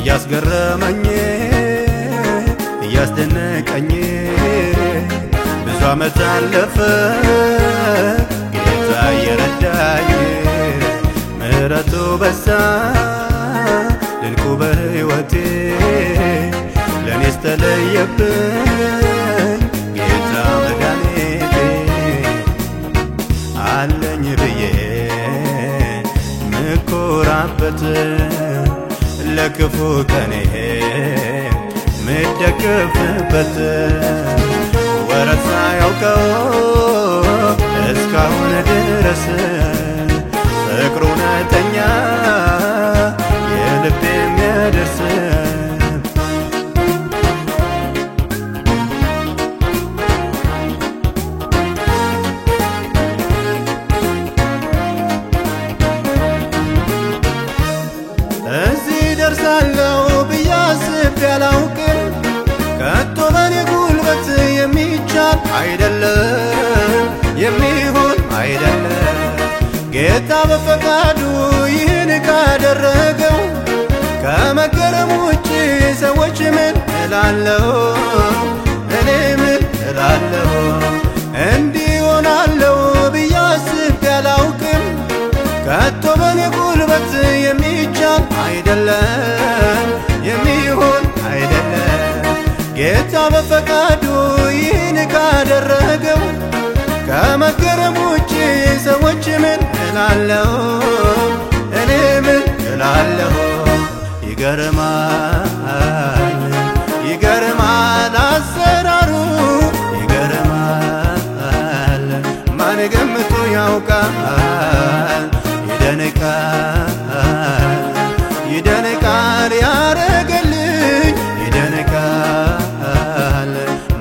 ያስገረመኝ ያስደነቀኝ ብዙ ዓመት አለፈ ጌታ የረዳኝ ምሕረቱ በዛ ድንቁ በሕይወቴ ለኔስ ተለየብኝ ጌታ መድኃኒቴ አለኝ ብዬ ምኮራበት ለክፉ ቀኔ ምደገፍበት ወረት ሳያውቀው እስካሁን ድረስ ፍቅሩ እውነተኛ የልቤ የሚያደርስ እዚህ ደርሳለሁ ብዬ አስቤ አላውቅም ከቶ በኔ ጉልበት የሚቻል አይደለም የሚሆን አይደለም ጌታ በፈቃዱ ይህን ካደረገው ከመገረም ውጭ ሰዎች ምን እላለሁ እኔ ምን እላለሁ እንዲህ ሆናለሁ ብዬ አስቤ አላውቅም ከቶ በኔ ጉልበት የሚቻል አይደለም የሚሆን አይደለም ጌታ በፈቃዱ ይህን ካደረገው ከመገረም ውጭ ሰዎች ምን እላለሁ እኔ ምን እላለሁ ይገርማል ይገርማል አሰራሩ ይገርማል ማን ገምቶ ያውቃል ይደንቃል ይደንቃል ያረገልኝ ይደንቃል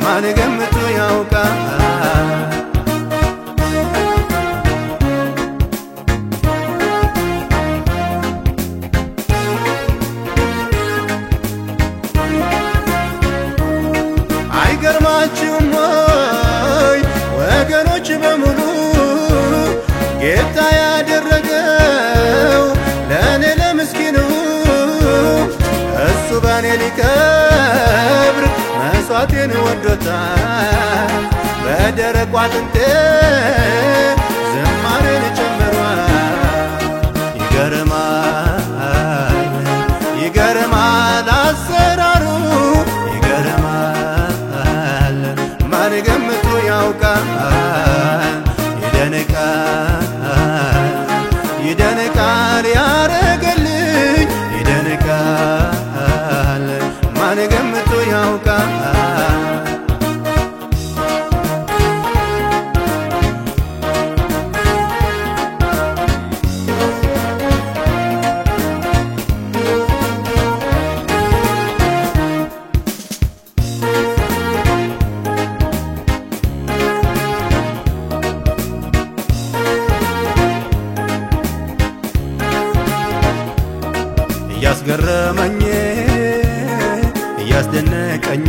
ማን ገምቶ ያውቃል አይገርማችሁም ወይ ወገኖች በሙሉ ጌታ ያደረገው ለኔ ለምስኪኑ እሱ በኔ ሊከብር መስዋዕቴን ወዶታል በደረቁ አጥንቴ ዝማሬን ጨምሯል ይገርማል ይገርማል አሰራሩ ይገርማል ማን ገምቶ ያውቃል ይደንቃል ይደንቃል ያረገልኝ ይደንቃል ማን ገምቶ ያውቃል ያስገረመኝ ያስደነቀኝ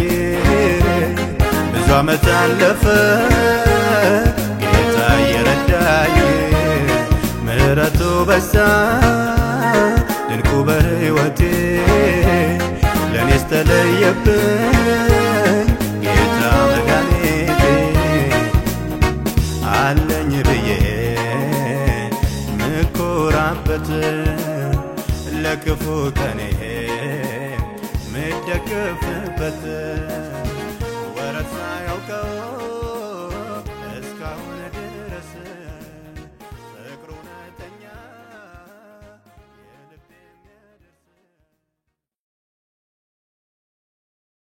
ብዙ ዓመት አለፈ ጌታ የረዳኝ ምሕረቱ በዛ ድንቁ በሕይወቴ ለኔስ ተለየብኝ ጌታ መድኃኒቴ አለኝ ብዬ ምኮራበት ለክፉ ቀኔ ምደገፍበት